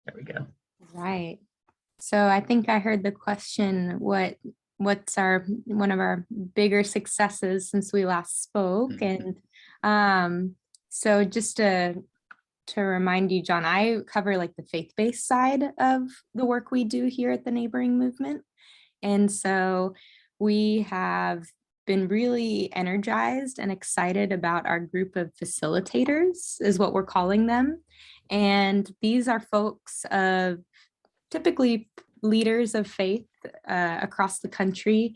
There we go. Right. So I think I heard the question, what's our one of our bigger successes since we last spoke? And so just to remind you, John, I cover like the faith-based side of the work we do here at the Neighboring Movement. And so we have been really energized and excited about our group of facilitators, is what we're calling them. And these are folks of typically leaders of faith across the country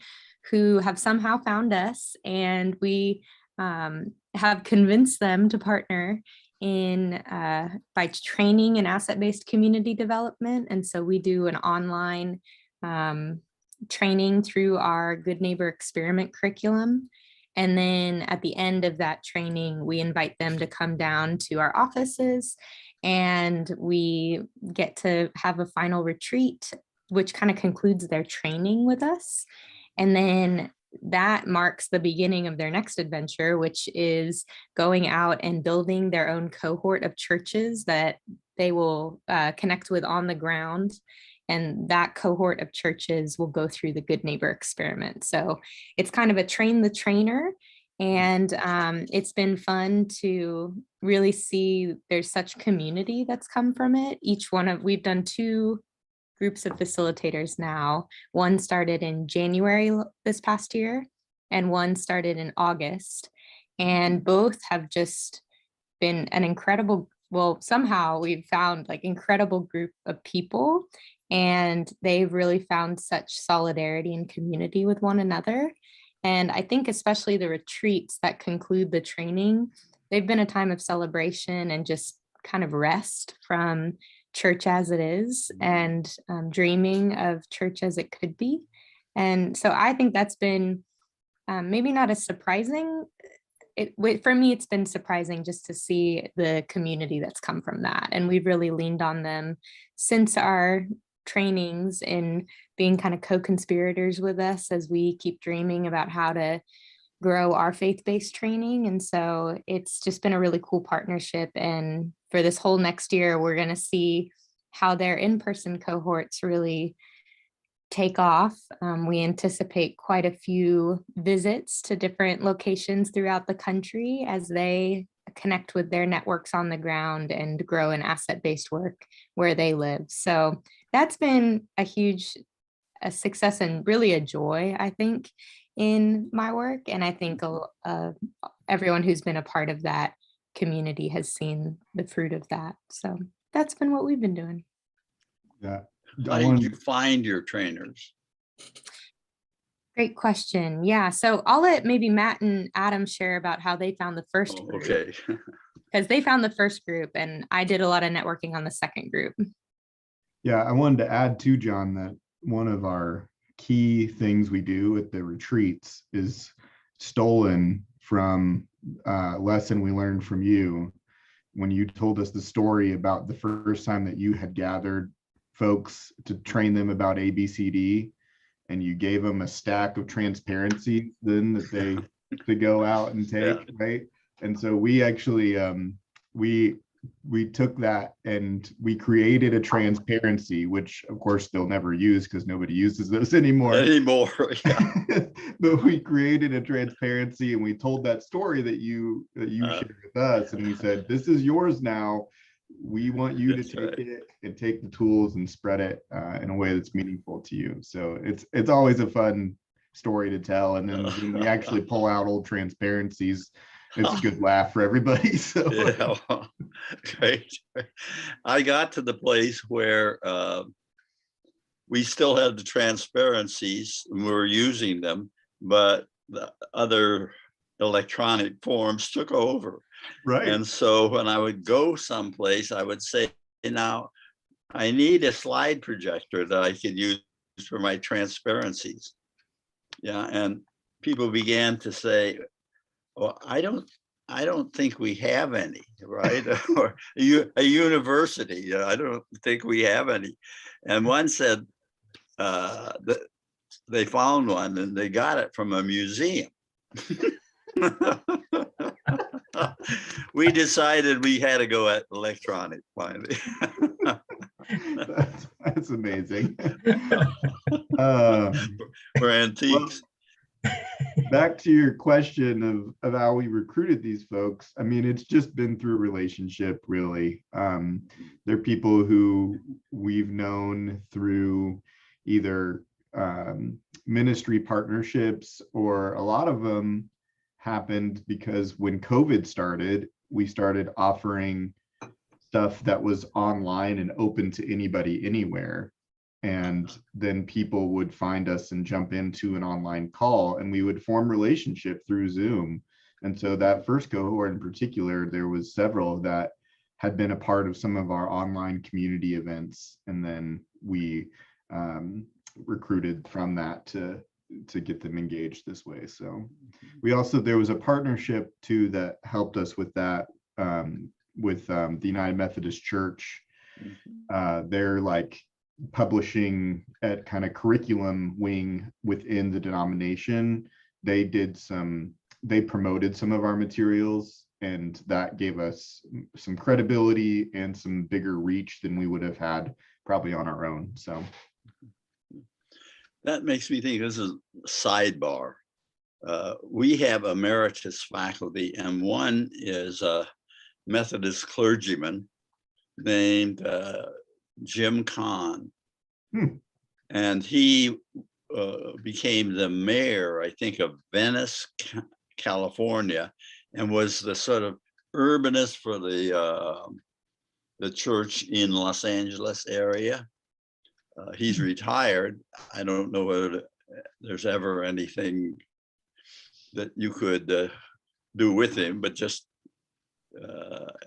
who have somehow found us, and we have convinced them to partner in by training in asset-based community development. And so we do an online training through our Good Neighbor Experiment curriculum. And then at the end of that training, we invite them to come down to our offices and we get to have a final retreat, which kind of concludes their training with us. And then that marks the beginning of their next adventure, which is going out and building their own cohort of churches that they will connect with on the ground. And that cohort of churches will go through the Good Neighbor Experiment. So it's kind of a train the trainer. And it's been fun to really see there's such community that's come from it. We've done 2 groups of facilitators now. One started in January this past year, and one started in August. And both have just been an incredible, well, somehow we've found like incredible group of people, and they've really found such solidarity and community with one another. And I think especially the retreats that conclude the training, they've been a time of celebration and just kind of rest from church as it is and dreaming of church as it could be. And so I think that's been maybe not as surprising. For me, it's been surprising just to see the community that's come from that. And we've really leaned on them since our trainings in being kind of co-conspirators with us as we keep dreaming about how to grow our faith-based training. And so it's just been a really cool partnership. And for this whole next year, we're going to see how their in-person cohorts really take off. We anticipate quite a few visits to different locations throughout the country as they connect with their networks on the ground and grow an asset-based work where they live. So that's been a huge success and really a joy, I think, in my work. And I think everyone who's been a part of that community has seen the fruit of that. So that's been what we've been doing. Yeah. How did you find your trainers? Great question. Yeah. So I'll let maybe Matt and Adam share about how they found the first group. Okay. Because they found the first group and I did a lot of networking on the second group. Yeah, I wanted to add too, John, that one of our key things we do at the retreats is stolen from a lesson we learned from you when you told us the story about the first time that you had gathered folks to train them about ABCD, and you gave them a stack of transparencies then that they to go out and take, yeah. Right? And so we actually we took that and we created a transparency, which of course they'll never use because nobody uses those anymore. Yeah. But we created a transparency and we told that story that you shared with us, and we said, this is yours now. We want you to take it and take the tools and spread it in a way that's meaningful to you. So it's always a fun story to tell. And then when we actually pull out old transparencies, it's a good laugh for everybody. So yeah, well, great. I got to the place where we still had the transparencies and we were using them, but the other electronic forms took over. Right. And so when I would go someplace, I would say, now I need a slide projector that I could use for my transparencies. Yeah. And people began to say, well, I don't think we have any, right? Or a university, I don't think we have any. And one said that they found one and they got it from a museum. We decided we had to go at electronic finally. That's amazing. Um, For antiques. Back to your question of how we recruited these folks. I mean, it's just been through relationship, really. They're people who we've known through either ministry partnerships, or a lot of them happened because when COVID started, we started offering stuff that was online and open to anybody anywhere. And then people would find us and jump into an online call, and we would form relationship through Zoom. And so that first cohort in particular, there was several that had been a part of some of our online community events. And then we recruited from that to get them engaged this way. So we also, there was a partnership too that helped us with that, with the United Methodist Church. They're like publishing at kind of curriculum wing within the denomination. They promoted some of our materials, and that gave us some credibility and some bigger reach than we would have had probably on our own. So that makes me think, this is sidebar. We have emeritus faculty, and one is a Methodist clergyman named Jim Kahn. And he became the mayor, I think, of Venice, California, and was the sort of urbanist for the church in Los Angeles area. He's retired. I don't know whether there's ever anything that you could do with him, but just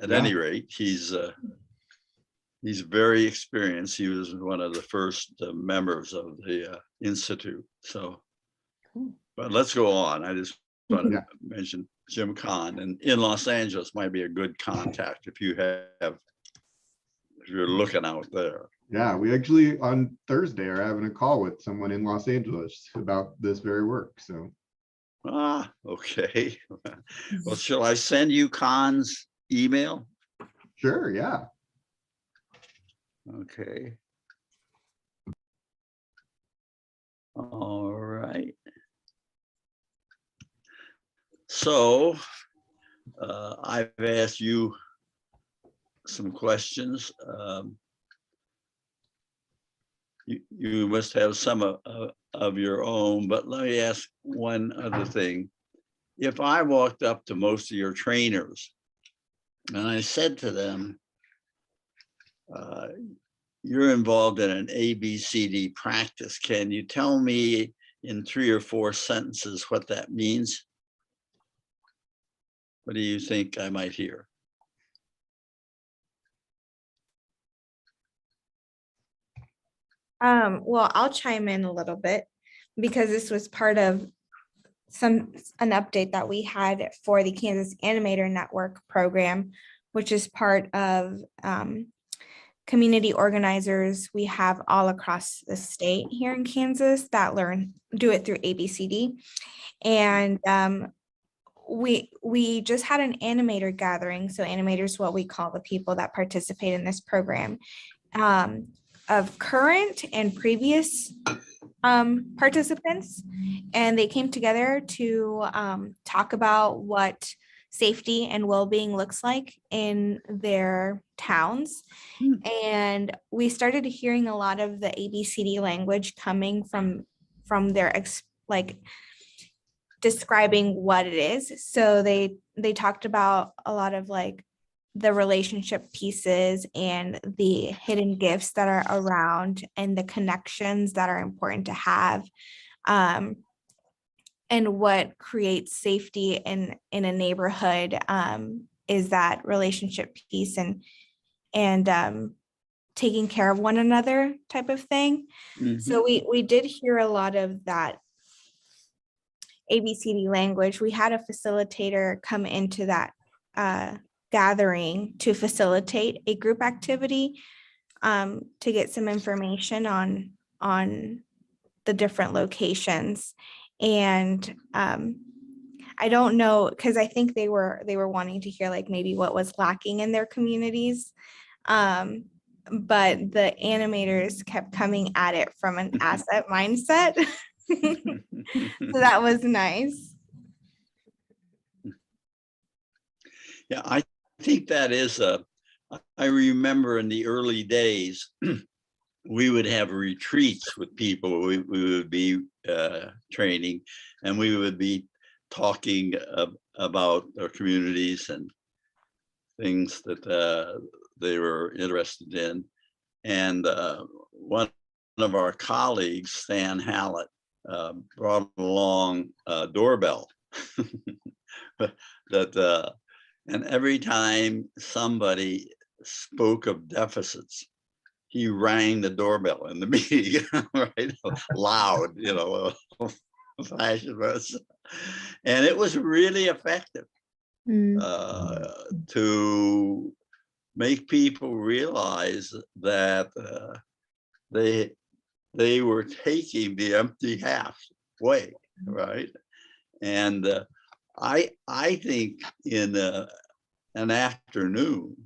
at any rate, he's very experienced. He was one of the first members of the Institute. So, but let's go on. I just want to mention Jim Kahn, and in Los Angeles might be a good contact if you're looking out there. Yeah, we actually on Thursday are having a call with someone in Los Angeles about this very work. So. Okay. Well, shall I send you Kahn's email? Sure, yeah. Okay. All right. So I've asked you some questions. You must have some of your own, but let me ask one other thing. If I walked up to most of your trainers and I said to them, you're involved in an ABCD practice, can you tell me in 3 or 4 sentences what that means? What do you think I might hear? Well, I'll chime in a little bit because this was part of an update that we had for the Kansas Animator Network program, which is part of community organizers we have all across the state here in Kansas that do it through ABCD. And we just had an animator gathering. So animators, what we call the people that participate in this program, of current and previous participants. And they came together to talk about what safety and well-being looks like in their towns. And we started hearing a lot of the ABCD language coming from their describing what it is. So they talked about a lot of like the relationship pieces and the hidden gifts that are around and the connections that are important to have, and what creates safety in a neighborhood is that relationship piece and taking care of one another type of thing. So we did hear a lot of that ABCD language. We had a facilitator come into that gathering to facilitate a group activity to get some information on the different locations. And I don't know, because I think they were wanting to hear like maybe what was lacking in their communities. but the animators kept coming at it from an asset mindset. So that was nice. Yeah, I think that is I remember in the early days, we would have retreats with people we would be training, and we would be talking about our communities and things that they were interested in. And one of our colleagues, Stan Hallett, brought along a doorbell that and every time somebody spoke of deficits, he rang the doorbell in the meeting, right? Loud, you know, fashion was. And it was really effective to make people realize that they were taking the empty half way, right? And I think in an afternoon,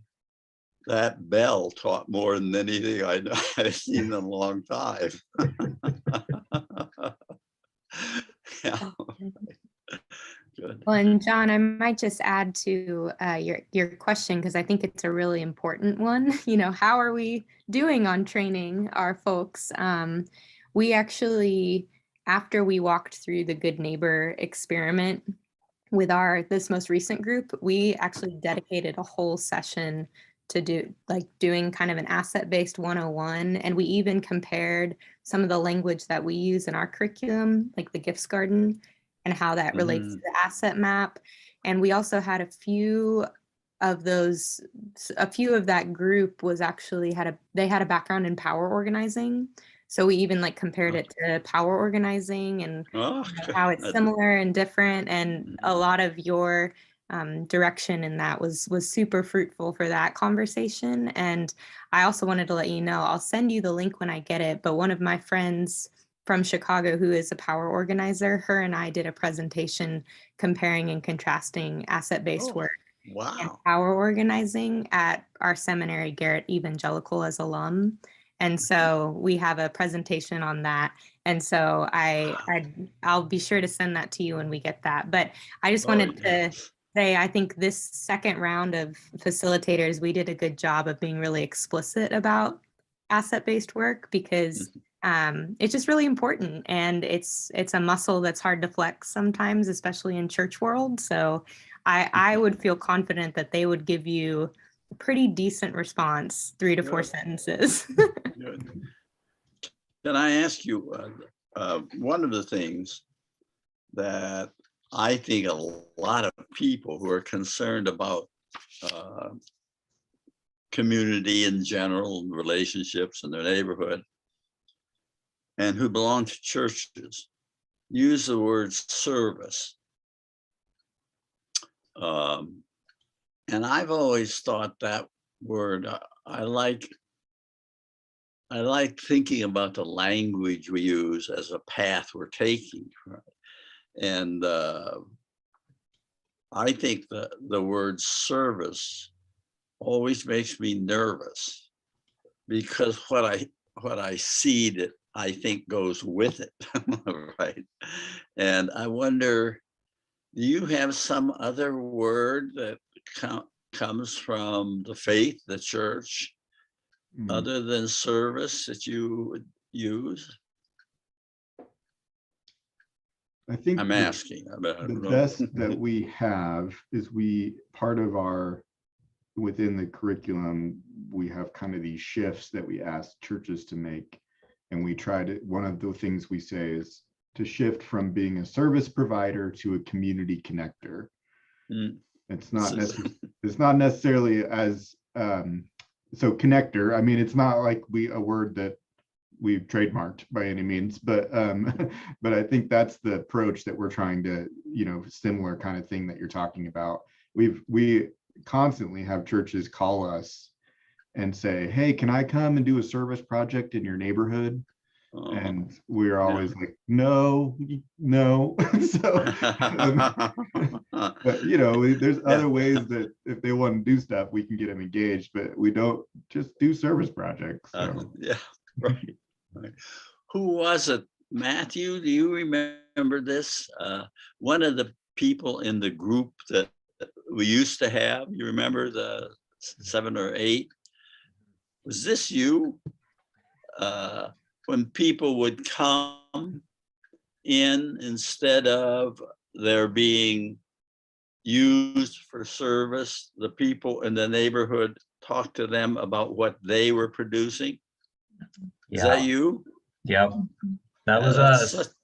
that bell taught more than anything I've seen in a long time. Yeah. Good. Well, and John, I might just add to your question, because I think it's a really important one. You know, how are we doing on training our folks? We actually, after we walked through the Good Neighbor experiment with this most recent group, we actually dedicated a whole session to doing kind of an asset-based 101. And we even compared some of the language that we use in our curriculum, like the gifts garden, and how that relates to the asset map. And we also had a few of that group was actually they had a background in power organizing. So we even compared it to power organizing and how it's similar and different. And a lot of your direction in that was super fruitful for that conversation. And I also wanted to let you know, I'll send you the link when I get it, but one of my friends from Chicago, who is a power organizer, her and I did a presentation comparing and contrasting asset-based work and power organizing at our seminary, Garrett Evangelical, as alum. And so we have a presentation on that. And so I'll be sure to send that to you when we get that. But I just wanted to say, I think this second round of facilitators, we did a good job of being really explicit about asset-based work, because it's just really important, and it's a muscle that's hard to flex sometimes, especially in church world. So I would feel confident that they would give you a pretty decent response, 3 to 4 sentences. Good. Can I ask you, one of the things that I think a lot of people who are concerned about community in general, relationships in their neighborhood, and who belong to churches, use the word service. And I've always thought that word, I like thinking about the language we use as a path we're taking. Right? And I think the word service always makes me nervous, because what I see that I think goes with it, right? And I wonder, do you have some other word that comes from the faith, the church, other than service that you would use? I think I'm asking. The best that we have is within the curriculum, we have kind of these shifts that we ask churches to make. And one of the things we say is to shift from being a service provider to a community connector. It's not necessarily as, so connector, I mean, it's not like a word that we've trademarked by any means, but I think that's the approach that we're trying to, similar kind of thing that you're talking about. We constantly have churches call us and say, hey, can I come and do a service project in your neighborhood? Oh. And we're always like, no, no. So, but you know, there's other ways that if they want to do stuff, we can get them engaged, but we don't just do service projects. So. Yeah, right, right. Who was it? Matthew, do you remember this? One of the people in the group that we used to have, you remember the 7 or 8? Was this you? When people would come in, instead of their being used for service, the people in the neighborhood talk to them about what they were producing. Is that you? Yep. That was that's us.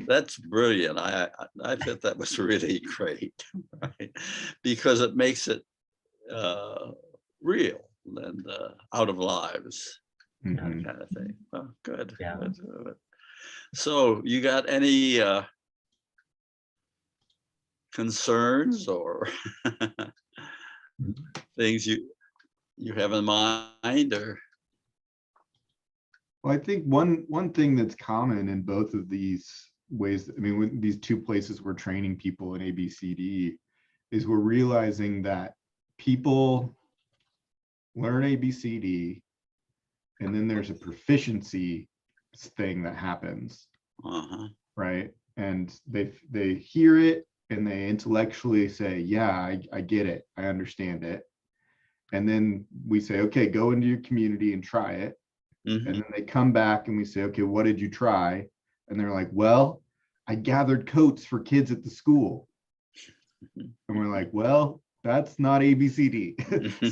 that's brilliant. I thought that was really great, right? Because it makes it real and out of lives, that kind of thing. Oh, good. Yeah. Good. So you got any concerns or things you have in mind, or? Well, I think one thing that's common in both of these ways, I mean, with these 2 places we're training people in ABCD, is we're realizing that people learn ABCD, and then there's a proficiency thing that happens, right? And they hear it and they intellectually say, yeah, I get it, I understand it. And then we say, okay, go into your community and try it. And then they come back and we say, okay, what did you try? And they're like, well, I gathered coats for kids at the school. And we're like, well, that's not ABCD.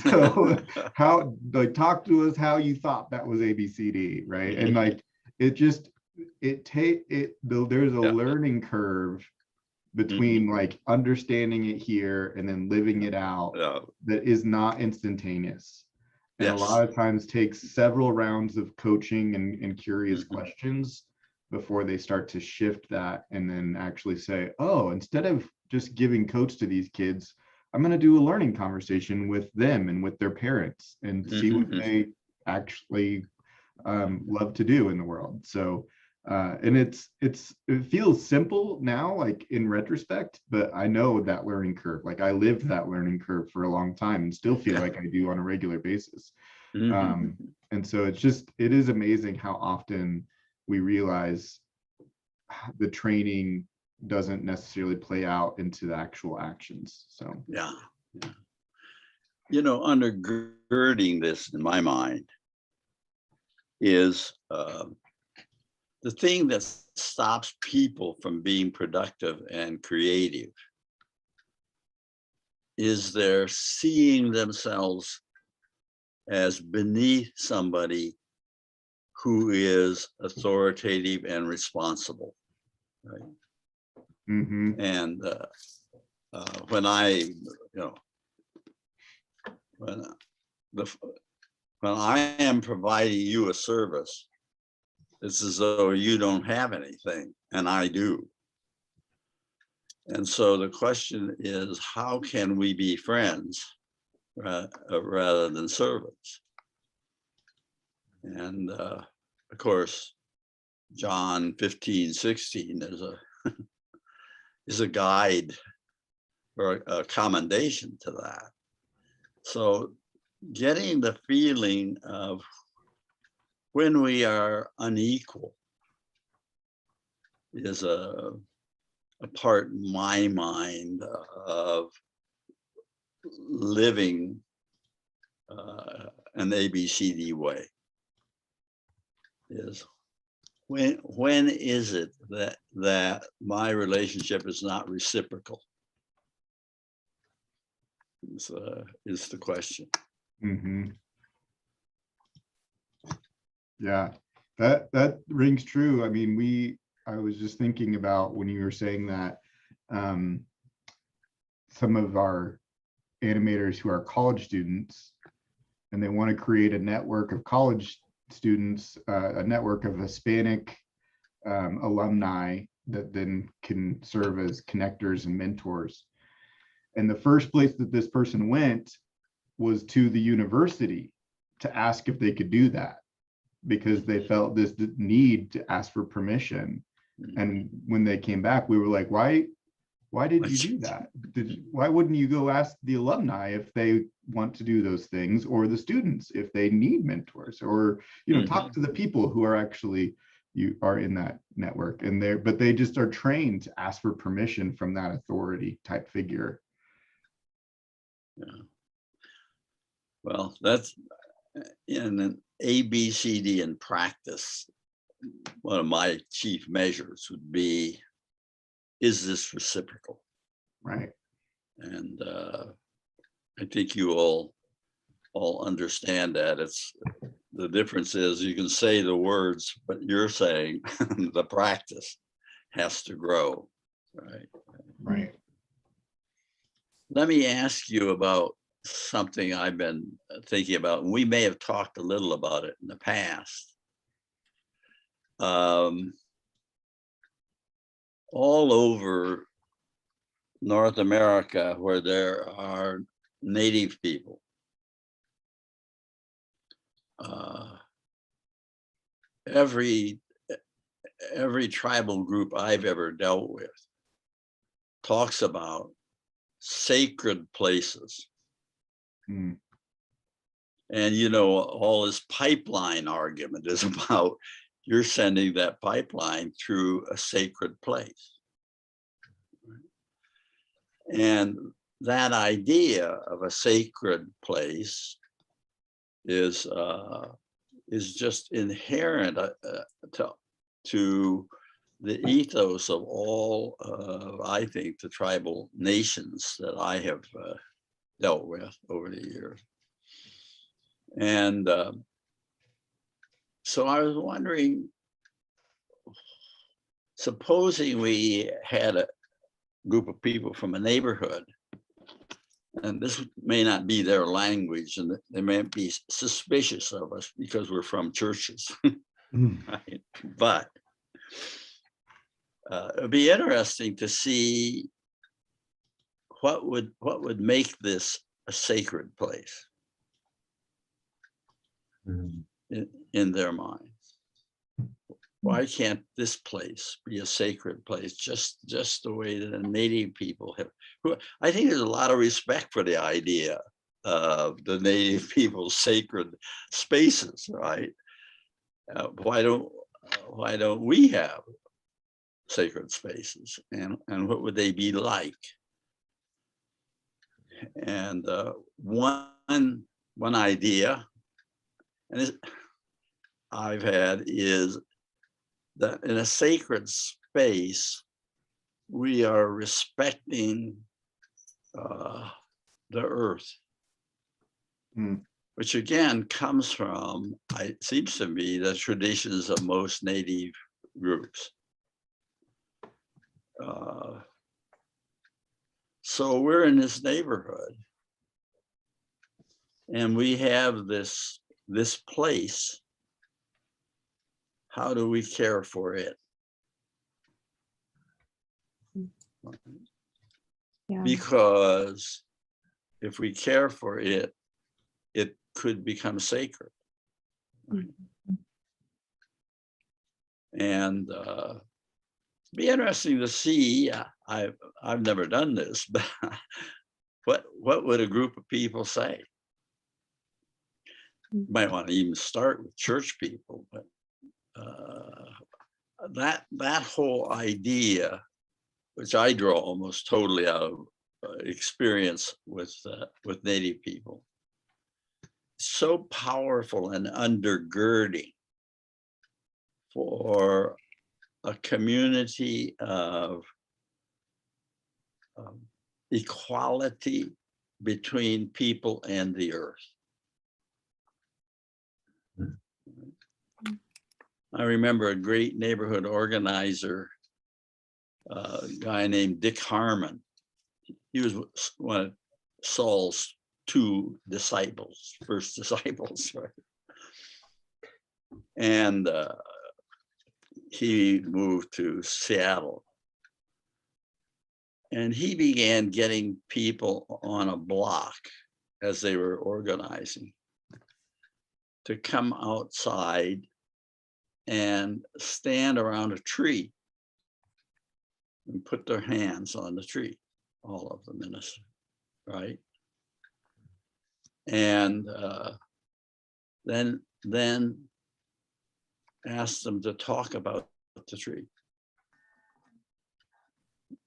So how, like, talk to us how you thought that was ABCD, right? And like, there's a learning curve between like understanding it here and then living it out that is not instantaneous. And a lot of times takes several rounds of coaching and curious questions before they start to shift that and then actually say, oh, instead of just giving coats to these kids, I'm going to do a learning conversation with them and with their parents and see what they actually love to do in the world. So, and it feels simple now, like in retrospect, but I know that learning curve, like I lived that learning curve for a long time and still feel like I do on a regular basis. And so it is amazing how often we realize the training doesn't necessarily play out into the actual actions. So yeah. You know, undergirding this in my mind is the thing that stops people from being productive and creative is their seeing themselves as beneath somebody who is authoritative and responsible, right? And when I am providing you a service, it's as though you don't have anything and I do. And so the question is, how can we be friends rather than servants? And of course, John 15:16 is a guide or a commendation to that. So getting the feeling of when we are unequal is a part in my mind of living an ABCD way. Is when is it that my relationship is not reciprocal? Is the question. Yeah, that rings true. I mean, I was just thinking about when you were saying that some of our animators who are college students and they want to create a network of college students, a network of Hispanic alumni that then can serve as connectors and mentors. And the first place that this person went was to the university to ask if they could do that, because they felt this need to ask for permission. And when they came back, we were like, why did you do that? Why wouldn't you go ask the alumni if they want to do those things, or the students if they need mentors, or, you know, talk to the people who are actually, you are in that network, and but they just are trained to ask for permission from that authority type figure. Yeah. Well, that's in an ABCD in practice. One of my chief measures would be, is this reciprocal? Right. And I think you all understand that. It's the difference is you can say the words, but you're saying the practice has to grow, right? Right. Let me ask you about something I've been thinking about, and we may have talked a little about it in the past. All over North America, where there are Native people, every tribal group I've ever dealt with talks about sacred places. Mm. And, you know, all this pipeline argument is about you're sending that pipeline through a sacred place. And that idea of a sacred place is just inherent to the ethos of all, I think, the tribal nations that I have dealt with over the years. And so I was wondering, supposing we had a group of people from a neighborhood, and this may not be their language, and they may be suspicious of us because we're from churches, right? But it'd be interesting to see what would make this a sacred place in their minds. Why can't this place be a sacred place, just the way that the Native people have? I think there's a lot of respect for the idea of the Native people's sacred spaces, right? Why don't we have sacred spaces, and what would they be like? And one idea, and I've had, is that in a sacred space, we are respecting the earth, which again comes from, it seems to me, the traditions of most Native groups. So we're in this neighborhood, and we have this place. How do we care for it? Yeah. Because if we care for it, it could become sacred. And be interesting to see. I've never done this, but what would a group of people say? You might want to even start with church people, but that whole idea, which I draw almost totally out of experience with Native people, so powerful and undergirding for a community of equality between people and the earth. I remember a great neighborhood organizer, a guy named Dick Harmon. He was one of Saul's first disciples, right? And he moved to Seattle. And he began getting people on a block as they were organizing to come outside and stand around a tree and put their hands on the tree, all of them in us, right? And then ask them to talk about the tree.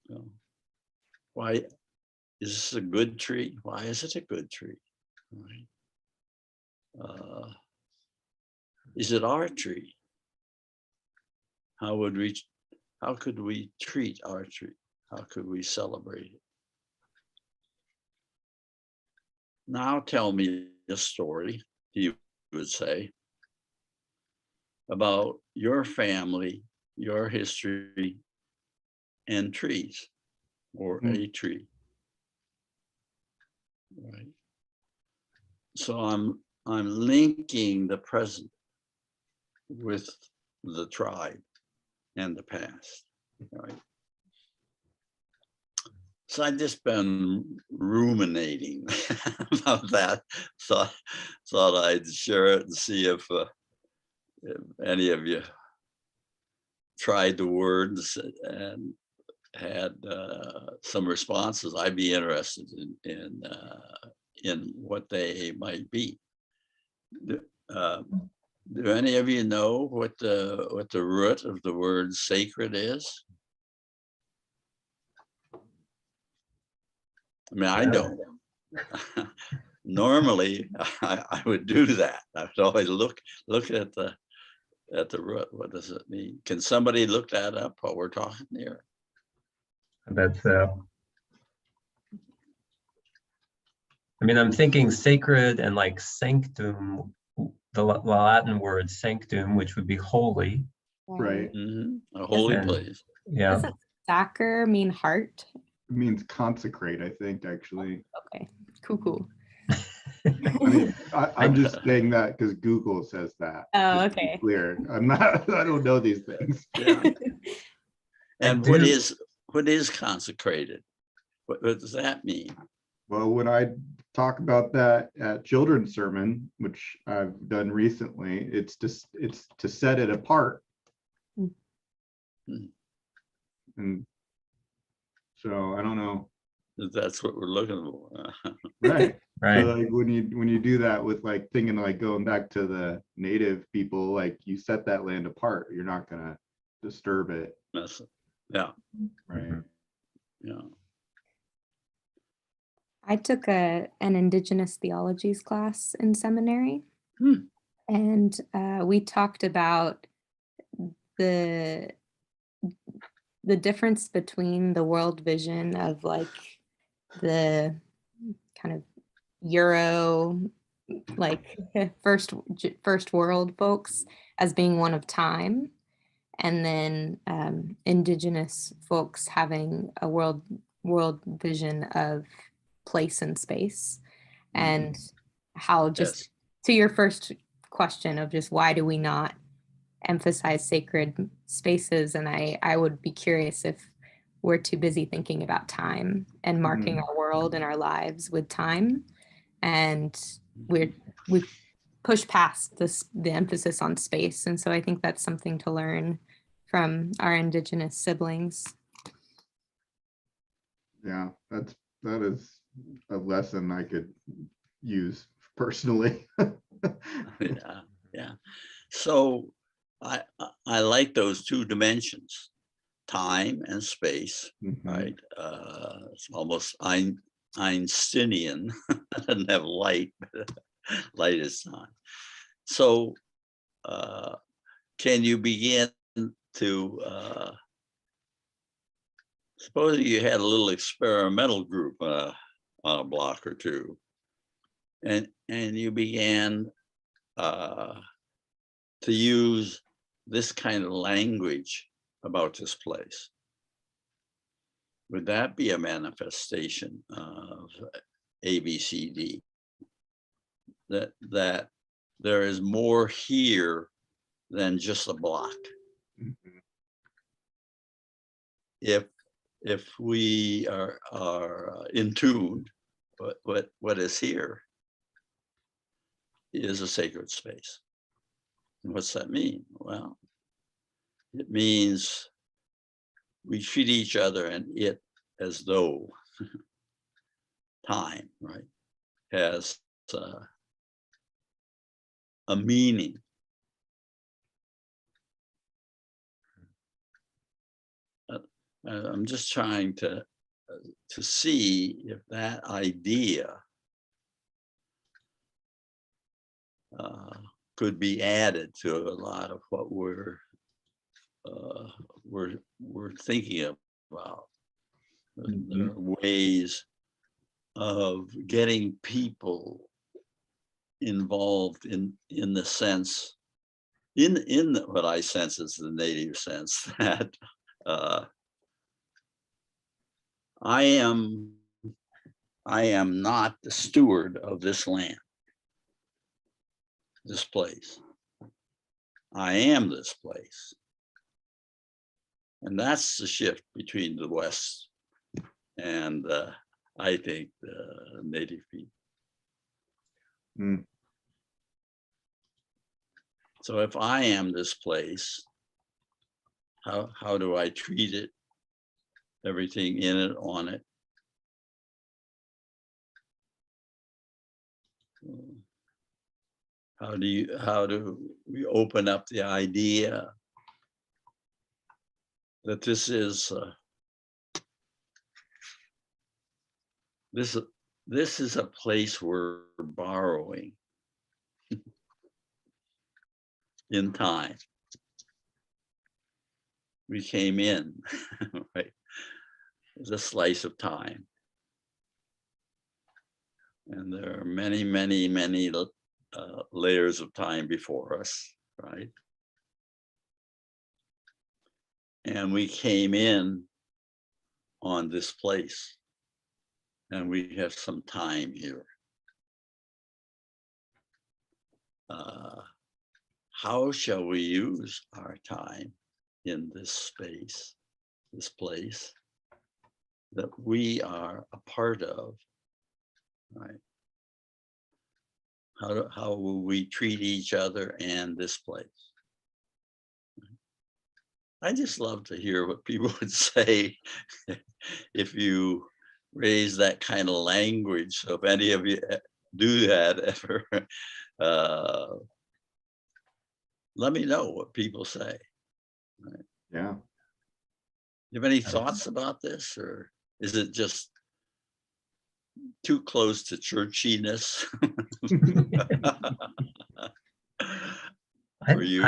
You know, why is this a good tree? Why is it a good tree? Right? Is it our tree? How could we treat our tree? How could we celebrate it? Now tell me a story, he would say, about your family, your history, and trees, or a tree. Right. So I'm linking the present with the tribe and the past. Right. So I've just been ruminating about that. Thought I'd share it and see if any of you tried the words and had some responses. I'd be interested in what they might be. Do any of you know what the root of the word sacred is? I mean, I don't. Normally, I would do that. I would always look at the root. What does it mean? Can somebody look that up while we're talking here? I bet so. I mean, I'm thinking sacred and like sanctum, the Latin word sanctum, which would be holy. Right. A holy And- place. Yeah. Doesn't sacre mean heart? It means consecrate, I think, actually. Okay, cool. I mean, I'm just saying that because Google says that. Oh, just to be okay. Clear. I'm not, I don't know these things. Yeah. And do- what is consecrated? What does that mean? Well, when I talk about that at children's sermon, which I've done recently, it's to set it apart. Hmm. And so I don't know. If that's what we're looking for. Right. Right. So like when you do that with like thinking like going back to the native people, like you set that land apart, you're not gonna disturb it. Yeah, Right. yeah. I took an indigenous theologies class in seminary, and we talked about the difference between the world vision of like the kind of Euro, like first world folks as being one of time, and then indigenous folks having a world vision of place and space, and how just Yes. to your first question of just why do we not emphasize sacred spaces, and I would be curious if we're too busy thinking about time and marking our world and our lives with time, and we push past the emphasis on space. And so I think that's something to learn from our indigenous siblings. Yeah, that is a lesson I could use personally. Yeah, yeah. So I like those two dimensions, time and space, Mhm. right? It's almost Einsteinian. It doesn't have light, but light is time. So can you begin to suppose you had a little experimental group on a block or two, and you began to use this kind of language about this place? Would that be a manifestation of ABCD? That there is more here than just a block. Mhm. If we are in tune, what is here is a sacred space. And what's that mean? Well, It means we treat each other and it as though time, right, has a meaning. I'm just trying to see if that idea could be added to a lot of what we're thinking about. There are ways of getting people involved in the sense, in what I sense is the native sense that I am not the steward of this land, this place. I am this place. And that's the shift between the West and I think the native people. Mm. So if I am this place, how do I treat it? Everything in it, on it. How do we open up the idea that this is a place we're borrowing in time. We came in, right? It's a slice of time. And there are many, many, many layers of time before us, right? And we came in on this place and we have some time here. How shall we use our time in this space, this place that we are a part of, right? How will we treat each other and this place? I just love to hear what people would say if you raise that kind of language. So if any of you do that ever, let me know what people say. Right? Yeah. You have any thoughts about this, or is it just too close to churchiness? For you?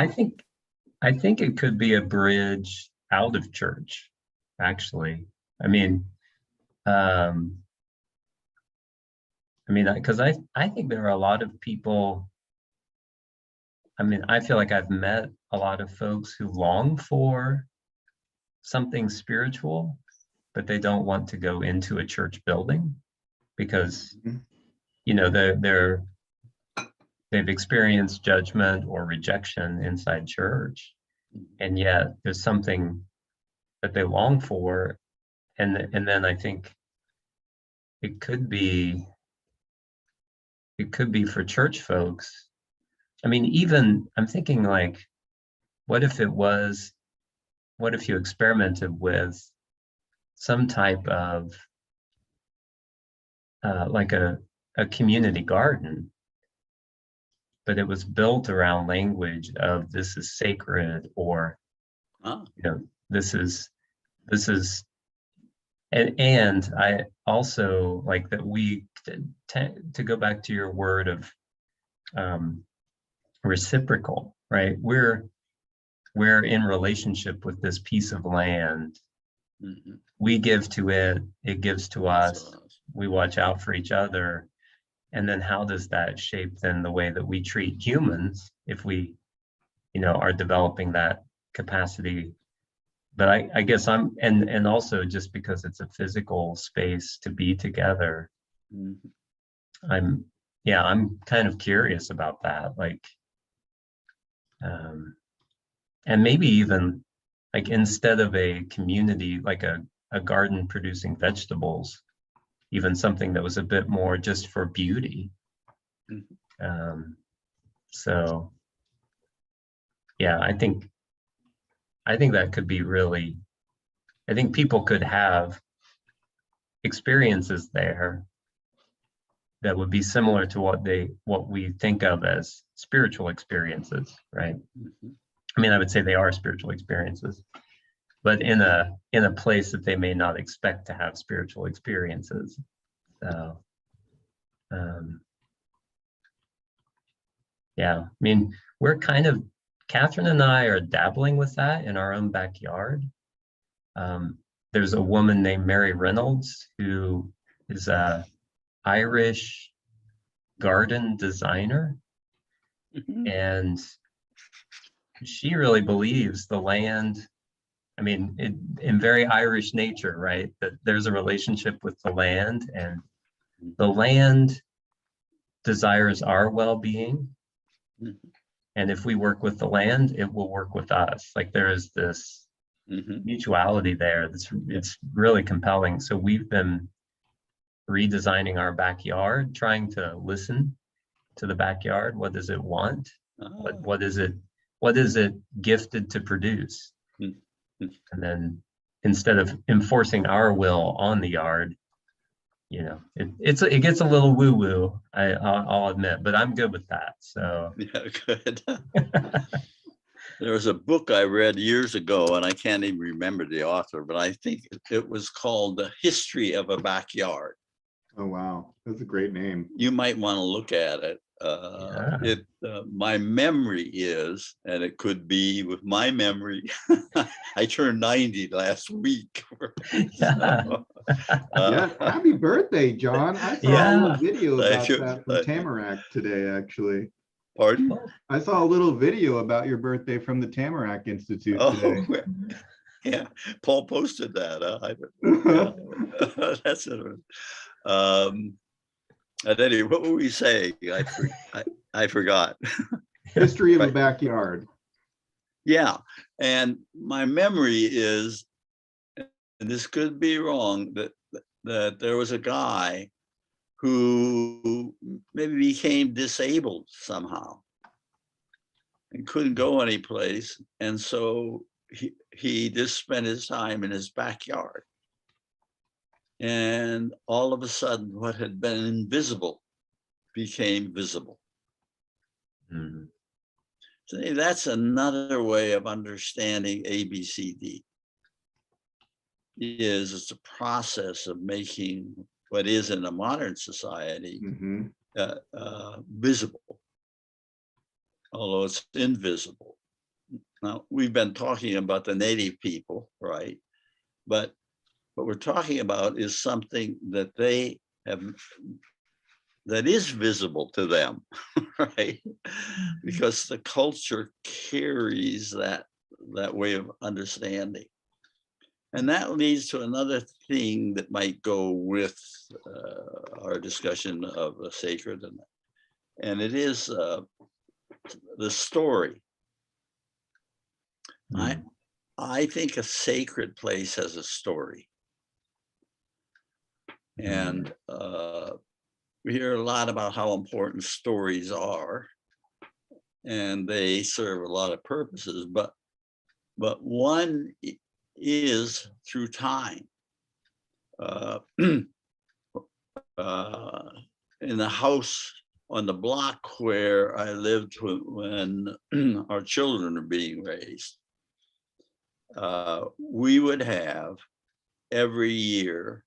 I think it could be a bridge out of church, actually. I mean, because I think there are a lot of people. I mean, I feel like I've met a lot of folks who long for something spiritual, but they don't want to go into a church building because, you know, they've experienced judgment or rejection inside church, and yet there's something that they long for, and then I think it could be for church folks. I mean, even I'm thinking like, what if you experimented with some type of like a community garden, but it was built around language of this is sacred, or you know, this is and I also like that we to go back to your word of reciprocal, right? We're in relationship with this piece of land. Mm-hmm. We give to it, it gives to us. We watch out for each other. And then how does that shape then the way that we treat humans if we, you know, are developing that capacity? But I guess and also just because it's a physical space to be together, Mm-hmm. I'm kind of curious about that. Like, and maybe even like instead of a community, like a garden producing vegetables, even something that was a bit more just for beauty. Mm-hmm. So yeah, I think I think that could be really, I think people could have experiences there that would be similar to what we think of as spiritual experiences, right? Mhm. I mean, I would say they are spiritual experiences, but in a place that they may not expect to have spiritual experiences. So, yeah, I mean, we're kind of, Catherine and I are dabbling with that in our own backyard. There's a woman named Mary Reynolds who is a Irish garden designer, Mhm. and she really believes the land, I mean, in very Irish nature, right? That there's a relationship with the land, and the land desires our well-being. Mhm. And if we work with the land, it will work with us. Like there is this Mhm. mutuality there it's really compelling. So we've been redesigning our backyard, trying to listen to the backyard. What does it want? Ah. What is it gifted to produce? Mhm. And then instead of enforcing our will on the yard, you know, it gets a little woo-woo, I'll admit, but I'm good with that. So Yeah, good. There was a book I read years ago, and I can't even remember the author, but I think it was called The History of a Backyard. Oh, wow. That's a great name. You might want to look at it. Yeah. My memory is, and it could be with my memory, I turned 90 last week. Yeah. Yeah, happy birthday, John. I saw a Yeah. little video Thank about you. that from Tamarack today, actually. Pardon? I saw a little video about your birthday from the Tamarack Institute today. Oh, yeah. Paul posted that. Yeah. That's it. And anyway, what were we saying? I forgot. History of a Right. backyard. Yeah, and my memory is, and this could be wrong, that there was a guy who maybe became disabled somehow and couldn't go anyplace, and so he just spent his time in his backyard. And all of a sudden, what had been invisible became visible. Mm. So that's another way of understanding ABCD. It's a process of making what is in a modern society Mm-hmm. visible, although it's invisible. Now, we've been talking about the native people, right? But what we're talking about is something that they have, that is visible to them, right? Because the culture carries that way of understanding. And that leads to another thing that might go with our discussion of the sacred, and it is the story. Mm. I think a sacred place has a story. And we hear a lot about how important stories are, and they serve a lot of purposes, but one is through time. In the house on the block where I lived when our children are being raised, we would have every year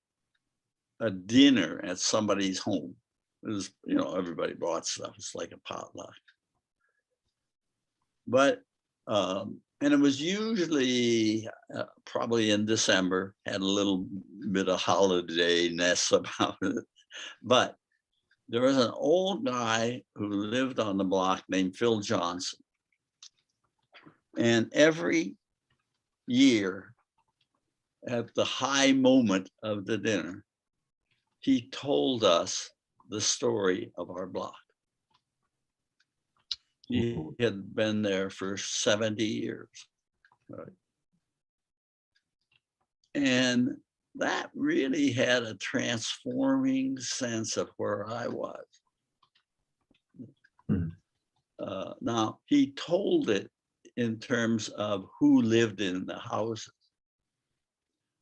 a dinner at somebody's home. It was, everybody brought stuff. It's like a potluck. But and it was usually probably in December, had a little bit of holiday-ness about it. But there was an old guy who lived on the block named Phil Johnson. And every year at the high moment of the dinner, he told us the story of our block. He had been there for 70 years. Right? And that really had a transforming sense of where I was. Mm. Now, he told it in terms of who lived in the houses.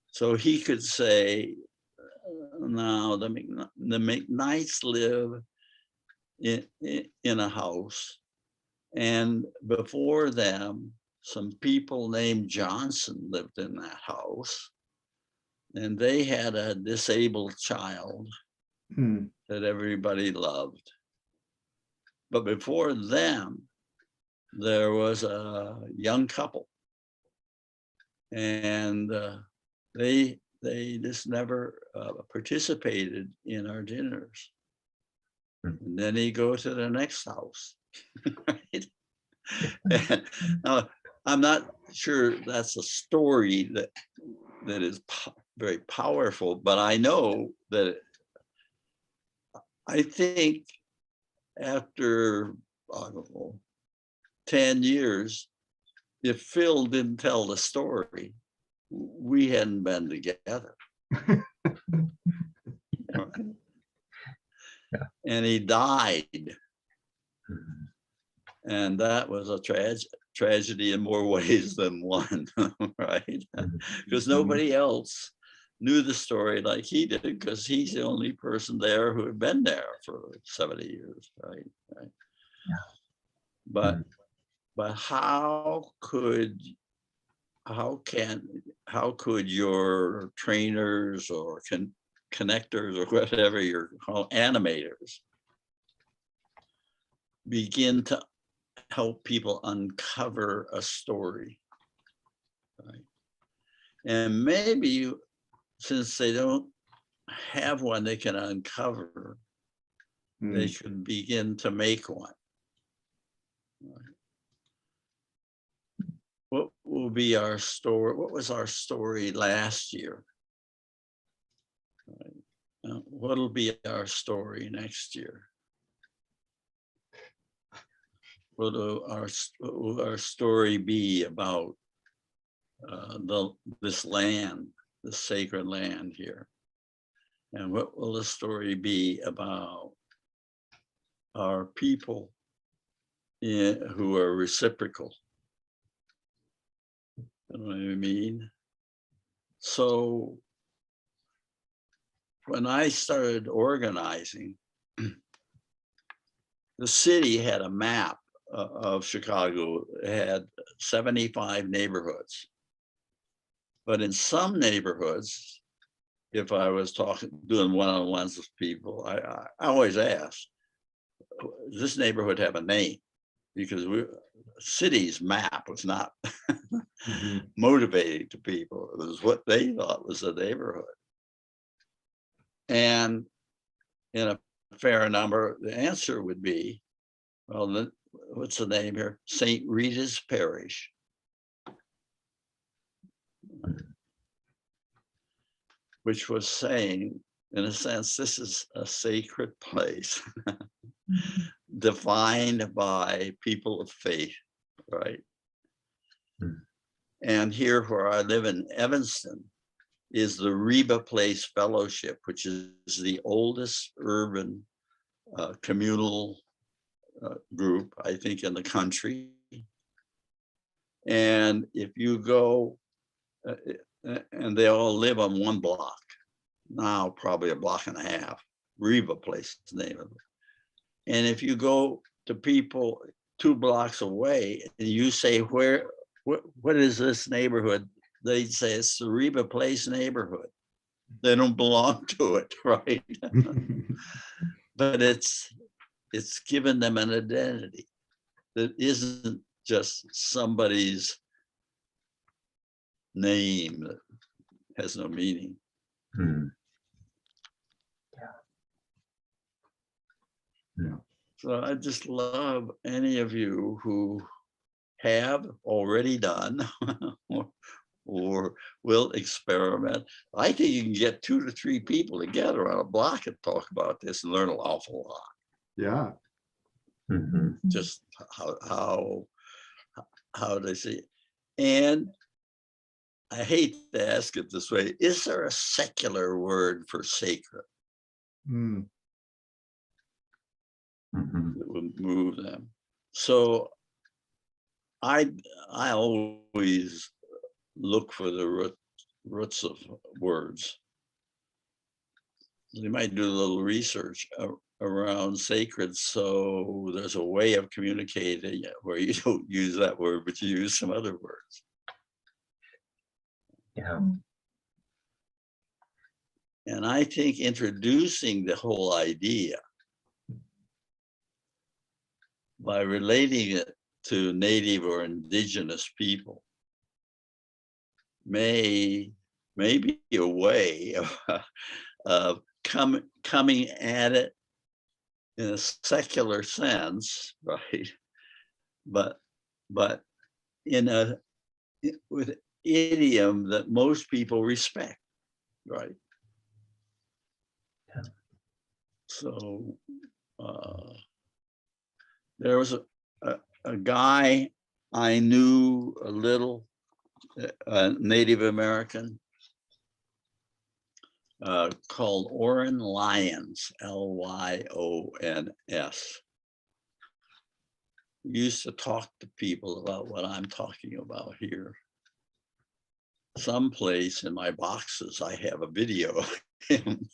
So he could say, now the McKnights live in a house, and before them, some people named Johnson lived in that house, and they had a disabled child that everybody loved. But before them, there was a young couple, and they just never participated in our dinners. And then he go to the next house. Right? And, I'm not sure that's a story that is very powerful, but I know that I think after, I don't know, 10 years, if Phil didn't tell the story, we hadn't been together. Yeah. And he died. And that was a tragedy in more ways than one, right? Because nobody else knew the story like he did, because he's the only person there who had been there for 70 years, right? Yeah. But how could your trainers or connectors or whatever you're called, animators, begin to help people uncover a story, right? And maybe since they don't have one they can uncover, they should begin to make one. Right? What will be our story? What was our story last year? Right? What'll be our story next year? What will our story be about this land, the sacred land here? And what will the story be about our people who are reciprocal? You know what I mean? So when I started organizing, the city had a map of Chicago. It had 75 neighborhoods. But in some neighborhoods, if I was doing one-on-ones with people, I always ask, does this neighborhood have a name? Because city's map was not motivating to people. It was what they thought was the neighborhood. And in a fair number, the answer would be, well, what's the name here? St. Rita's Parish. Which was saying, in a sense, this is a sacred place defined by people of faith, right? And here where I live in Evanston is the Reba Place Fellowship, which is the oldest urban communal group, I think, in the country. And if you go, and they all live on one block, now probably a block and a half, Reba Place is the name of it. And if you go to people 2 blocks away and you say, what is this neighborhood? They'd say it's the Reba Place neighborhood. They don't belong to it, right? But it's given them an identity that isn't just somebody's name that has no meaning. Yeah. So I just love any of you who have already done or will experiment. I think you can get 2 to 3 people together on a block and talk about this and learn an awful lot. Yeah. Just how they see it. And I hate to ask it this way, is there a secular word for sacred that would move them? So I always look for the roots of words. You might do a little research around sacred, so there's a way of communicating where you don't use that word, but you use some other words. Yeah. And I think introducing the whole idea by relating it to native or indigenous people may be a way of coming at it in a secular sense, right? But with idiom that most people respect, right? Yeah. So there was a guy I knew a little, Native American, called Oren Lyons, Lyons. We used to talk to people about what I'm talking about here. Someplace in my boxes, I have a video of him.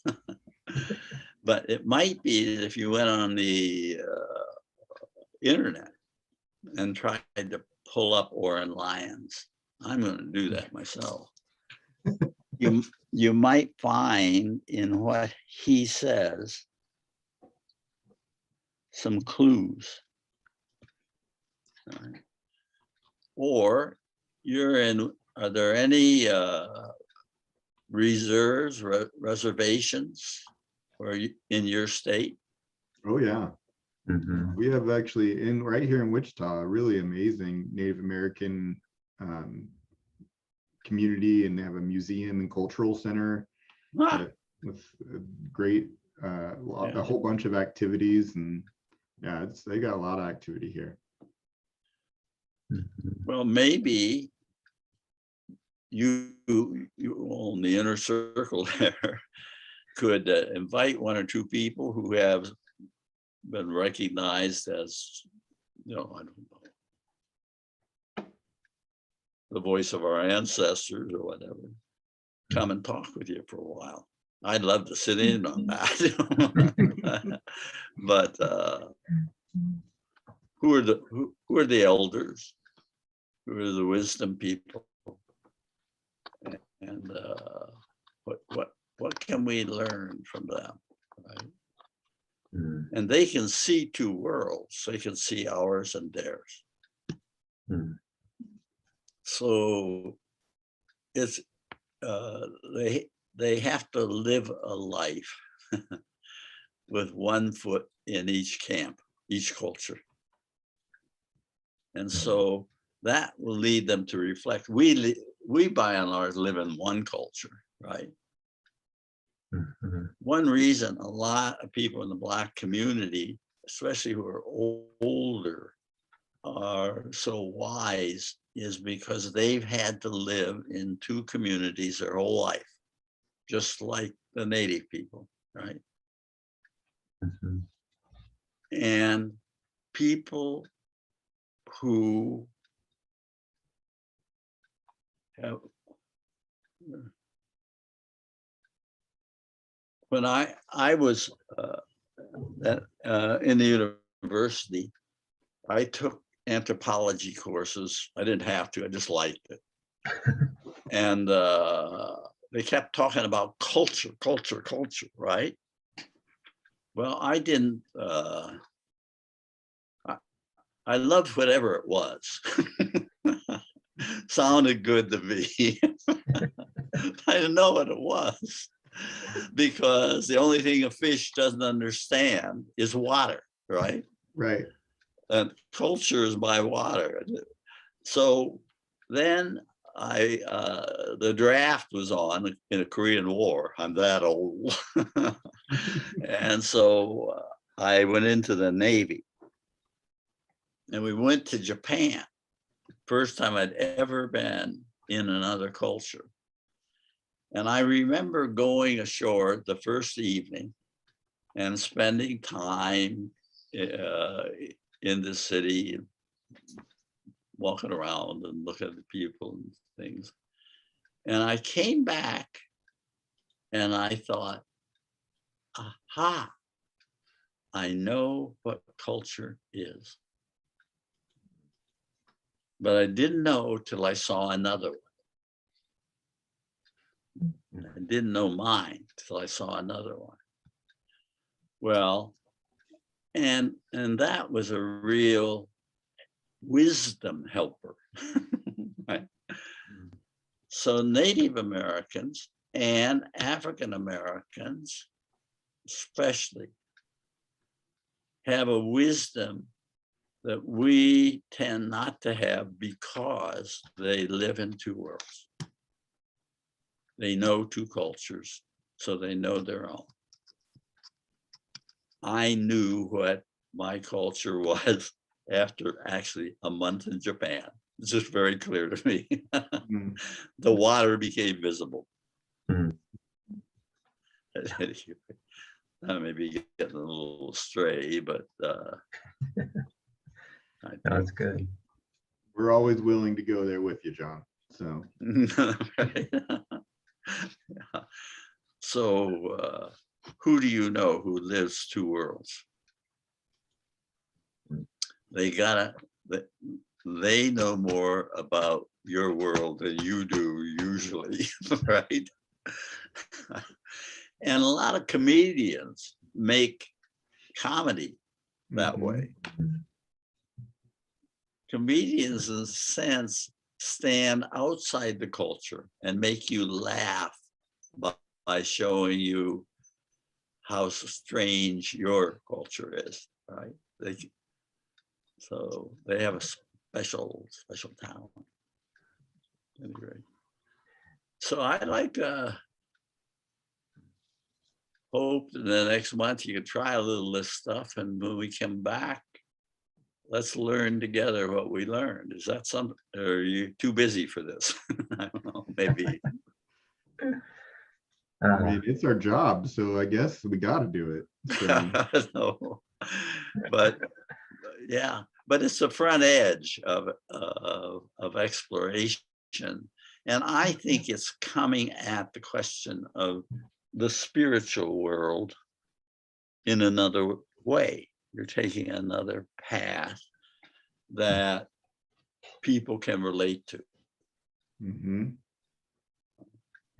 But it might be that if you went on the internet and tried to pull up Oren Lyons, I'm going to do that myself. You might find in what he says some clues. Right. Or are there any reserves, reservations in your state? Oh yeah. Mhm. We have actually right here in Wichita, a really amazing Native American community, and they have a museum and cultural center with a great a whole bunch of activities, and yeah, they got a lot of activity here. Well, maybe you on the inner circle there could invite one or two people who have been recognized as, I don't know, the voice of our ancestors or whatever, come and talk with you for a while. I'd love to sit in on that. But who are the elders? Who are the wisdom people? And what can we learn from them? Right? Mm. And they can see two worlds. They can see ours and theirs. Mm. So it's they have to live a life with one foot in each camp, each culture. And so that will lead them to reflect. We by and large live in one culture, right? Mhm. One reason a lot of people in the Black community, especially who are older, are so wise is because they've had to live in two communities their whole life, just like the Native people, right? Mhm. And people who have, when I was in the university, I took anthropology courses. I didn't have to, I just liked it. And they kept talking about culture, right? Well, I didn't, I loved whatever it was. Sounded good to me. I didn't know what it was, because the only thing a fish doesn't understand is water, right? Right. And culture is by water. So then the draft was on in a Korean War. I'm that old. And so I went into the Navy, and we went to Japan. First time I'd ever been in another culture. And I remember going ashore the first evening and spending time in the city, walking around and looking at the people and things. And I came back and I thought, aha, I know what culture is. But I didn't know till I saw another one. I didn't know mine till I saw another one. Well, and that was a real wisdom helper. Right? So Native Americans and African Americans especially have a wisdom that we tend not to have because they live in two worlds. They know two cultures, so they know their own. I knew what my culture was after actually a month in Japan. It's just very clear to me. The water became visible. Mm. I may be getting a little stray, but That's good. We're always willing to go there with you, John. So, Right. Yeah. So who do you know who lives two worlds? They know more about your world than you do usually, right? And a lot of comedians make comedy that way. Comedians, in a sense, stand outside the culture and make you laugh by showing you how strange your culture is, right? So they have a special talent. Anyway, so I'd like to hope that the next month you can try a little of this stuff, and when we come back, let's learn together what we learned. Is that something, or are you too busy for this? I don't know, maybe. I mean, it's our job, so I guess we got to do it. So. No. But yeah, but it's the front edge of exploration. And I think it's coming at the question of the spiritual world in another way. You're taking another path that people can relate to. Mm-hmm.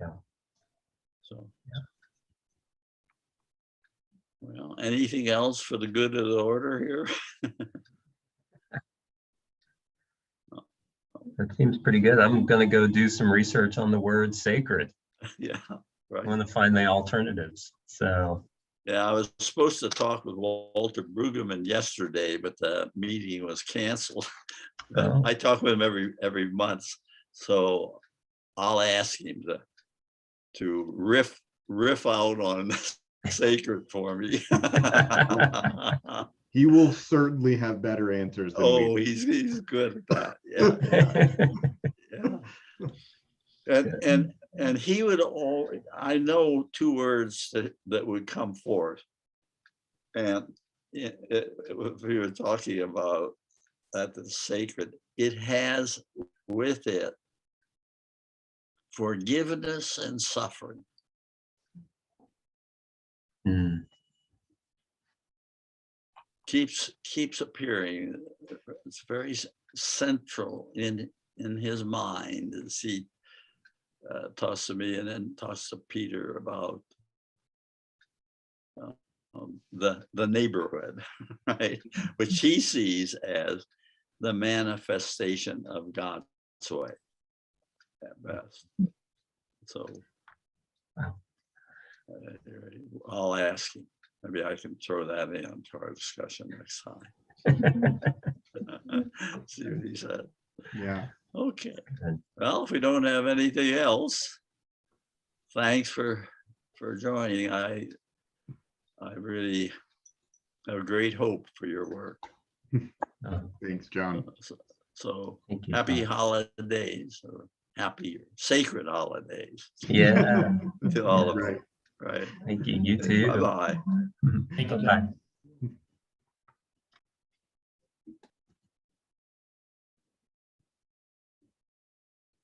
Yeah. So, well, anything else for the good of the order here? That seems pretty good. I'm going to go do some research on the word sacred. Yeah, right. I want to find the alternatives. So yeah, I was supposed to talk with Walter Brueggemann yesterday, but the meeting was canceled. Oh. I talk with him every month, so I'll ask him to riff out on sacred for me. He will certainly have better answers than Oh, we. he's good at that. Yeah. And he would I know two words that would come forth. And if we were talking about that, the sacred, it has with it forgiveness and suffering. Mm. Keeps appearing. It's very central in his mind as he talks to me and then talks to Peter about the neighborhood, right? Which he sees as the manifestation of God's way at best. So I'll ask him. Maybe I can throw that in to our discussion next time. See what he said. Yeah. Okay. Well, if we don't have anything else, thanks for joining. I really have great hope for your work. Thanks, John. So Thank you, happy John. holidays, or happy sacred holidays. Yeah. To all of Right. you. Right. Thank you. You too. Bye-bye. Bye-bye.